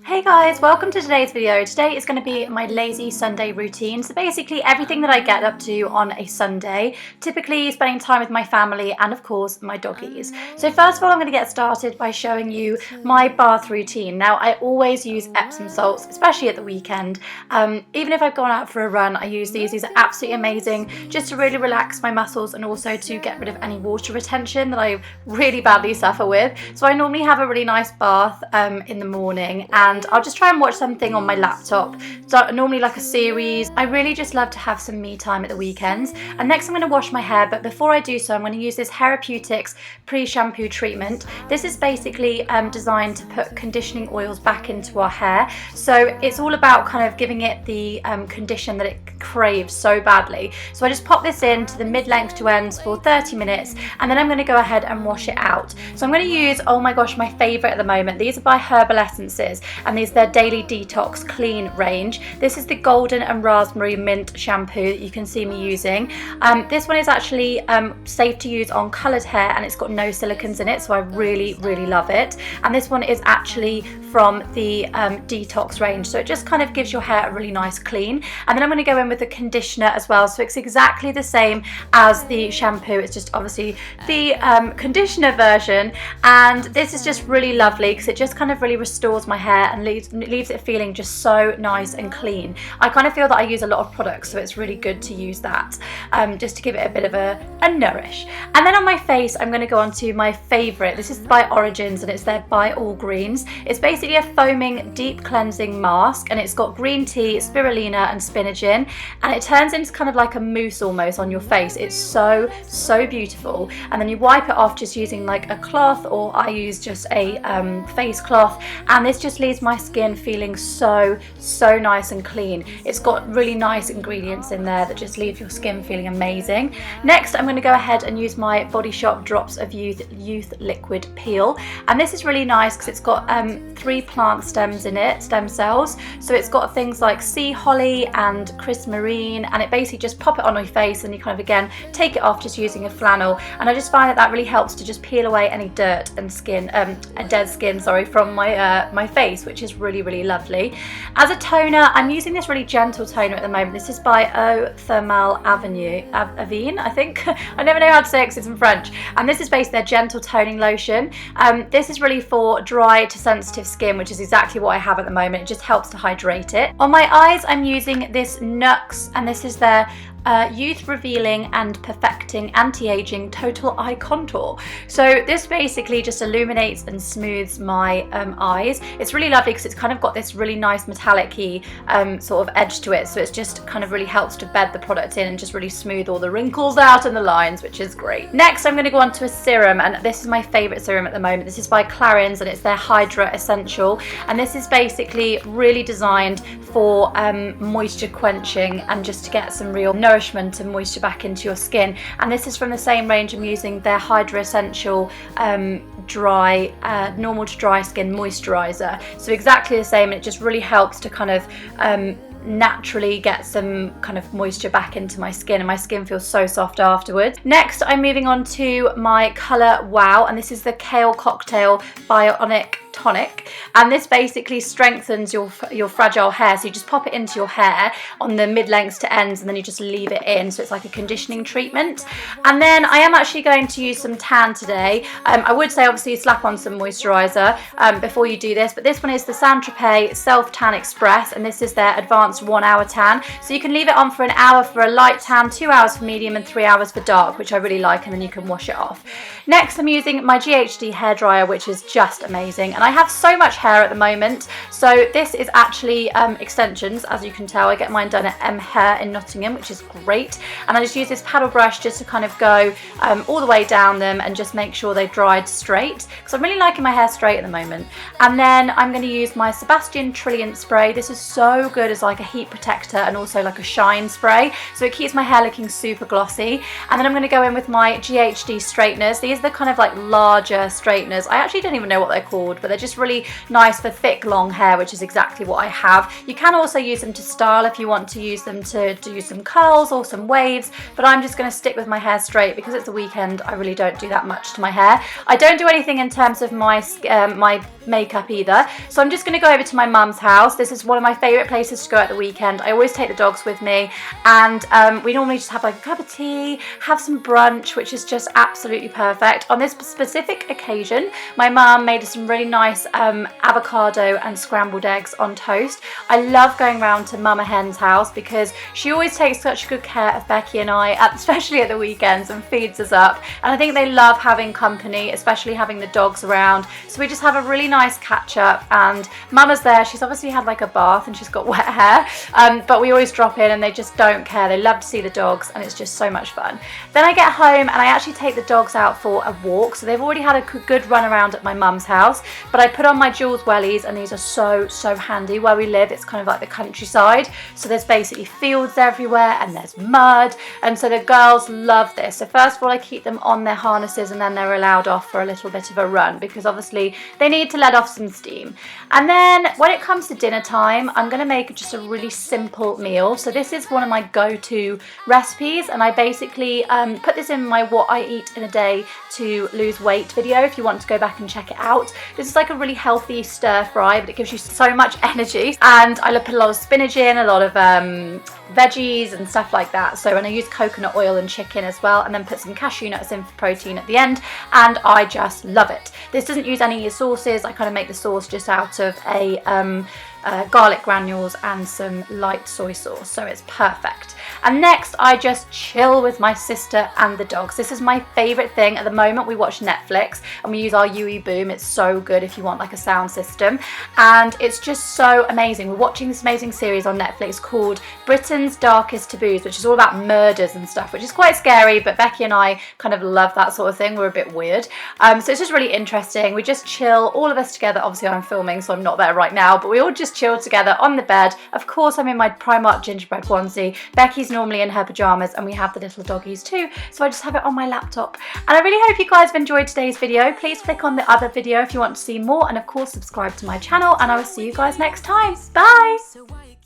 Hey guys, welcome to today's video. Today is going to be my lazy Sunday routine. So basically everything that I get up to on a Sunday, typically spending time with my family and of course my doggies. So first of all, I'm going to get started by showing you my bath routine. Now I always use Epsom salts, especially at the weekend. Even if I've gone out for a run, I use these. These are absolutely amazing just to really relax my muscles and also to get rid of any water retention that I really badly suffer with. So I normally have a really nice bath in the morning, and I'll just try and watch something on my laptop. So normally like a series. I really just love to have some me time at the weekends. And next I'm going to wash my hair, but before I do so I'm going to use this Hairapeutix pre-shampoo treatment. This is basically designed to put conditioning oils back into our hair. So it's all about kind of giving it the condition that it craves so badly. So I just pop this into the mid-length to ends for 30 minutes, and then I'm going to go ahead and wash it out. So I'm going to use, oh my gosh, my favourite at the moment. These are by Herbal Essences, and these are their Daily Detox Clean range. This is the Golden and Raspberry Mint shampoo that you can see me using. This one is actually safe to use on coloured hair, and it's got no silicons in it, so I really love it. And this one is actually from the Detox range, so it just kind of gives your hair a really nice clean. And then I'm going to go in with the conditioner as well, so it's exactly the same as the shampoo, it's just obviously the conditioner version. And this is just really lovely because it just kind of really restores my hair and leaves it feeling just so nice and clean. I kind of feel that I use a lot of products, so it's really good to use that just to give it a bit of a nourish. And then on my face I'm going to go on to my favourite. This is by Origins, and it's their By All Greens. It's basically a foaming deep cleansing mask, and it's got green tea, spirulina and spinach in, and it turns into kind of like a mousse almost on your face. It's so beautiful. And then you wipe it off just using like a cloth, or I use just a face cloth, and this just leaves my skin feeling so nice and clean. It's got really nice ingredients in there that just leave your skin feeling amazing. Next I'm going to go ahead and use my Body Shop Drops of Youth Liquid Peel, and this is really nice because it's got 3 plant stems in it, stem cells. So it's got things like sea holly and prismarine, and it basically just pop it on your face and you kind of again take it off just using a flannel. And I just find that really helps to just peel away any dirt and skin, dead skin, sorry, from my face, which is really lovely. As a toner, I'm using this really gentle toner at the moment. This is by Thermale Avène, I think. I never know how to say it because it's in French. And this is basically their gentle toning lotion. This is really for dry to sensitive skin, which is exactly what I have at the moment. It just helps to hydrate it. On my eyes, I'm using this NUXE, and this is their Youth Revealing and Perfecting Anti-Aging Total Eye Contour. So this basically just illuminates and smooths my eyes. It's really lovely because it's kind of got this really nice metallic-y sort of edge to it, so it's just kind of really helps to bed the product in and just really smooth all the wrinkles out and the lines, which is great. Next I'm going to go on to a serum, and this is my favourite serum at the moment. This is by Clarins, and it's their Hydra Essentiel, and this is basically really designed for moisture quenching and just to get some real nourishment and moisture back into your skin. And this is from the same range I'm using, their Hydra Essential dry normal to dry skin moisturizer. So exactly the same, and it just really helps to kind of naturally get some kind of moisture back into my skin, and my skin feels so soft afterwards. Next I'm moving on to my Colour Wow, and this is the Kale Cocktail Bionic Tonic, and this basically strengthens your fragile hair. So you just pop it into your hair on the mid-lengths to ends, and then you just leave it in, so it's like a conditioning treatment. And then I am actually going to use some tan today. I would say obviously slap on some moisturizer before you do this, but this one is the Saint-Tropez Self Tan Express, and this is their advanced 1 hour tan. So you can leave it on for an hour for a light tan, 2 hours for medium, and 3 hours for dark, which I really like, and then you can wash it off. Next I'm using my GHD hairdryer, which is just amazing, and I have so much hair at the moment. So this is actually extensions, as you can tell. I get mine done at Hair in Nottingham, which is great, and I just use this paddle brush just to kind of go all the way down them and just make sure they've dried straight, because I'm really liking my hair straight at the moment. And then I'm going to use my Sebastian Trilliant spray. This is so good as like a heat protector and also like a shine spray, so it keeps my hair looking super glossy. And then I'm going to go in with my GHD straighteners. These are the kind of like larger straighteners. I actually don't even know what they're called, but they're they're just really nice for thick long hair, which is exactly what I have. You can also use them to style if you want to use them to do some curls or some waves, but I'm just going to stick with my hair straight because it's the weekend. I really don't do that much to my hair. I don't do anything in terms of my makeup either, so I'm just going to go over to my mum's house. This is one of my favourite places to go at the weekend. I always take the dogs with me, and we normally just have like a cup of tea, have some brunch, which is just absolutely perfect. On this specific occasion, my mum made us some really nice avocado and scrambled eggs on toast. I love going round to Mama Hen's house because she always takes such good care of Becky and I, especially at the weekends, and feeds us up. And I think they love having company, especially having the dogs around. So we just have a really nice catch up, and Mama's there. She's obviously had like a bath and she's got wet hair, but we always drop in and they just don't care. They love to see the dogs and it's just so much fun. Then I get home and I actually take the dogs out for a walk. So they've already had a good run around at my mum's house, but I put on my Jules wellies, and these are so handy. Where we live, it's kind of like the countryside, so there's basically fields everywhere and there's mud, and so the girls love this. So first of all, I keep them on their harnesses and then they're allowed off for a little bit of a run because obviously they need to let off some steam. And then when it comes to dinner time, I'm going to make just a really simple meal. So this is one of my go-to recipes, and I basically put this in my what I eat in a day to lose weight video if you want to go back and check it out. This is like a really healthy stir fry, but it gives you so much energy, and I put a lot of spinach in, a lot of veggies and stuff like that. So, and I use coconut oil and chicken as well, and then put some cashew nuts in for protein at the end, and I just love it. This doesn't use any sauces. I kind of make the sauce just out of a garlic granules and some light soy sauce, so it's perfect. And next I just chill with my sister and the dogs. This is my favorite thing at the moment. We watch Netflix and we use our UE Boom. It's so good if you want like a sound system, and it's just so amazing. We're watching this amazing series on Netflix called Britain's Darkest Taboos, which is all about murders and stuff, which is quite scary, but Becky and I kind of love that sort of thing. We're a bit weird, so it's just really interesting. We just chill, all of us together. Obviously I'm filming, so I'm not there right now, but we all just chill together on the bed. Of course I'm in my Primark gingerbread onesie. Becky's normally in her pajamas, and we have the little doggies too, so I just have it on my laptop. And I really hope you guys have enjoyed today's video. Please click on the other video if you want to see more, and of course subscribe to my channel, and I will see you guys next time. Bye!